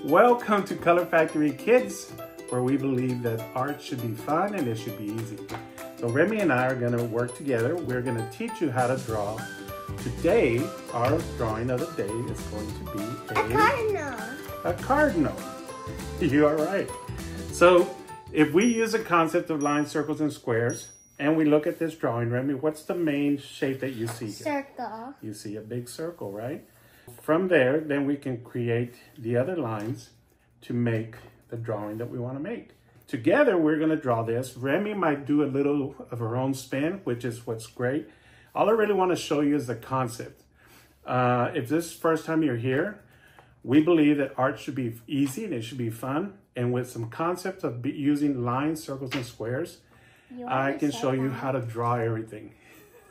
Welcome to Color Factory Kids, where we believe that art should be fun and it should be easy. So Remy and I are going to work together. We're going to teach you how to draw. Today, our drawing of the day is going to be a cardinal. A cardinal. You are right. So if we use the concept of lines, circles, and squares, and we look at this drawing, Remy, what's the main shape that you see here? Circle. You see a big circle, right? From there, then we can create the other lines to make the drawing that we want to make. Together, we're going to draw this. Remy might do a little of her own spin, which is what's great. All I really want to show you is the concept. If this is the first time you're here, we believe that art should be easy and it should be fun. And with some concepts of using lines, circles, and squares, I can show you how to draw everything.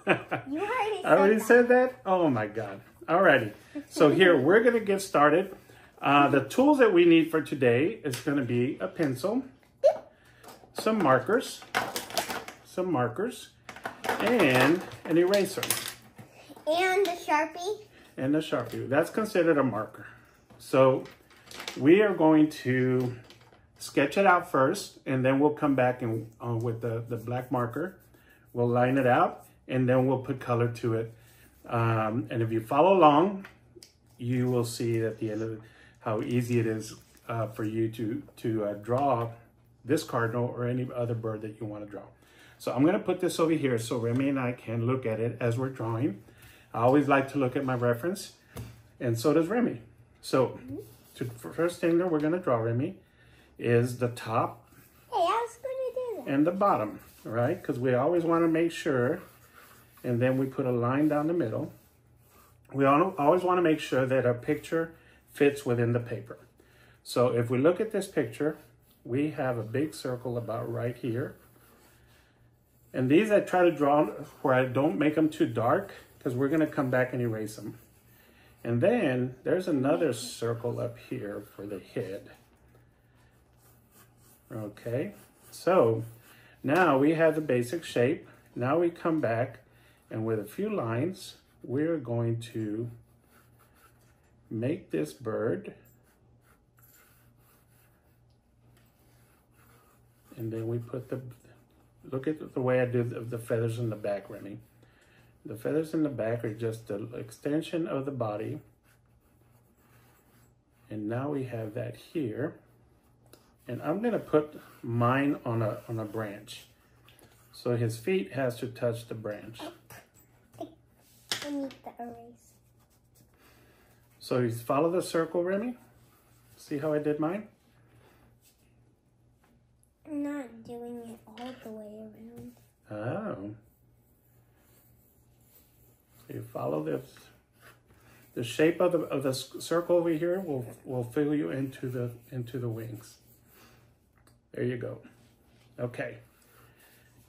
You already said that? Oh my God. Alrighty. So here, we're going to get started. The tools that we need for today is going to be a pencil, some markers, and an eraser. And a Sharpie. And a Sharpie. That's considered a marker. So we are going to sketch it out first, and then we'll come back and with the black marker. We'll line it out, and then we'll put color to it. And if you follow along, you will see at the end of it how easy it is for you to draw this cardinal or any other bird that you want to draw. So I'm going to put this over here so Remy and I can look at it as we're drawing. I always like to look at my reference, and so does Remy. So the first thing that we're going to draw, Remy, is the top and the bottom, right? Because we always want to make sure, and then we put a line down the middle. We always want to make sure that our picture fits within the paper. So if we look at this picture, we have a big circle about right here. And these I try to draw where I don't make them too dark, because we're going to come back and erase them. And then there's another circle up here for the head. Okay, so now we have the basic shape. Now we come back, and with a few lines, we're going to make this bird. And then we put look at the way I did the feathers in the back, Remy. The feathers in the back are just the extension of the body. And now we have that here. And I'm gonna put mine on a branch. So his feet has to touch the branch. I need the erase. So you follow the circle, Remy. See how I did mine? I'm not doing it all the way around. Oh. So you follow this. The shape of the circle over here will fill you into the wings. There you go. Okay.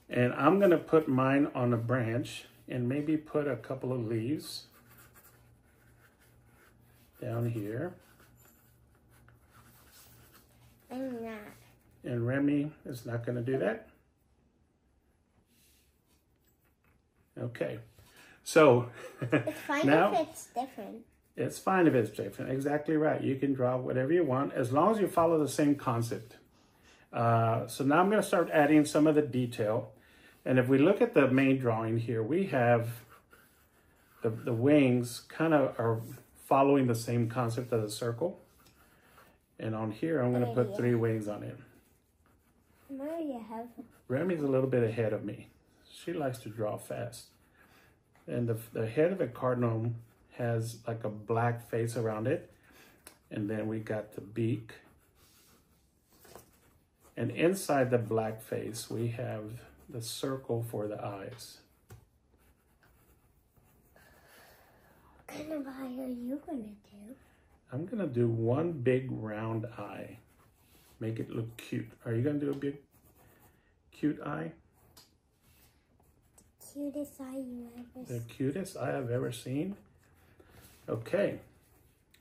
And I'm going to put mine on a branch and maybe put a couple of leaves down here. I'm not. And Remy is not going to do that. Okay. So it's fine now, if it's different. It's fine if it's different. Exactly right. You can draw whatever you want as long as you follow the same concept. So now I'm going to start adding some of the detail. And if we look at the main drawing here, we have the wings kind of are following the same concept of the circle. And on here, I'm going to put 3 wings on it. Remy's a little bit ahead of me. She likes to draw fast. And the head of the cardinal has like a black face around it. And then we got the beak. And inside the black face, we have the circle for the eyes. What kind of eye are you going to do? I'm going to do one big round eye. Make it look cute. Are you going to do a big, cute eye? Cutest eye you ever seen. The cutest eye I've ever seen? Okay.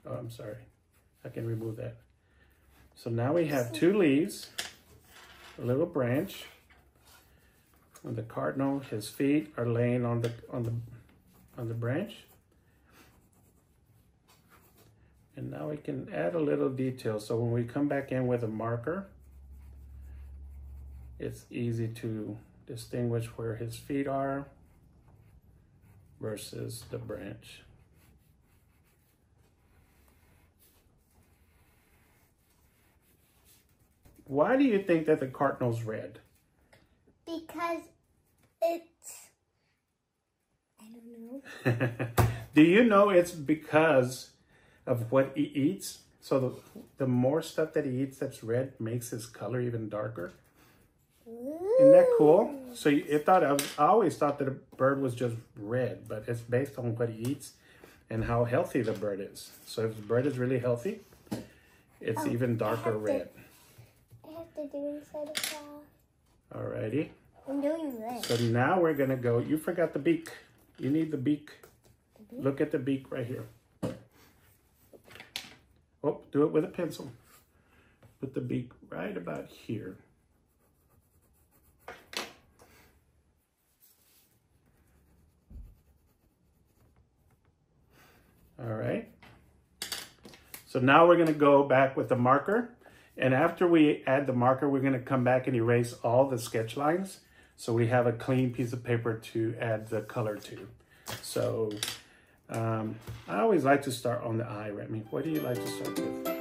Oh, I'm sorry. I can remove that. So now we have 2 leaves, a little branch. And the cardinal, his feet are laying on the branch. And now we can add a little detail. So when we come back in with a marker, it's easy to distinguish where his feet are versus the branch. Why do you think that the Cardinal's red? Because it's, I don't know. Do you know it's because of what he eats? So the more stuff that he eats that's red makes his color even darker. Isn't that cool? So I always thought that a bird was just red, but it's based on what he eats and how healthy the bird is. So if the bird is really healthy, it's even darker red. I have to do inside the claw. Alrighty. I'm doing this. So now we're gonna go, you forgot the beak. You need the beak. Look at the beak right here. Oh, do it with a pencil. Put the beak right about here. All right. So now we're going to go back with the marker. And after we add the marker, we're going to come back and erase all the sketch lines. So we have a clean piece of paper to add the color to. So I always like to start on the eye, Remy. What do you like to start with?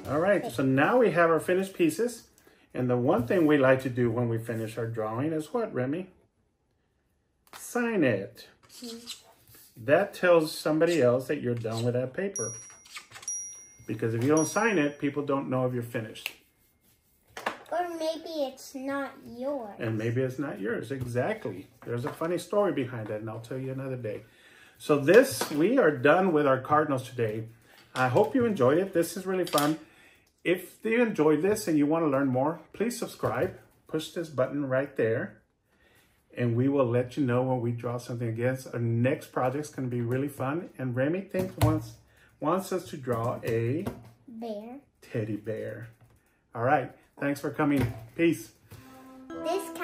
All right, so now we have our finished pieces. And the one thing we like to do when we finish our drawing is what, Remy? Sign it. That tells somebody else that you're done with that paper. Because if you don't sign it, people don't know if you're finished. Or maybe it's not yours. And maybe it's not yours, exactly. There's a funny story behind that, and I'll tell you another day. So we are done with our Cardinals today. I hope you enjoyed it. This is really fun. If you enjoyed this and you want to learn more, please subscribe. Push this button right there. And we will let you know when we draw something again. Our next project's going to be really fun. And Remy wants us to draw a bear. Teddy bear. All right. Thanks for coming. Peace. This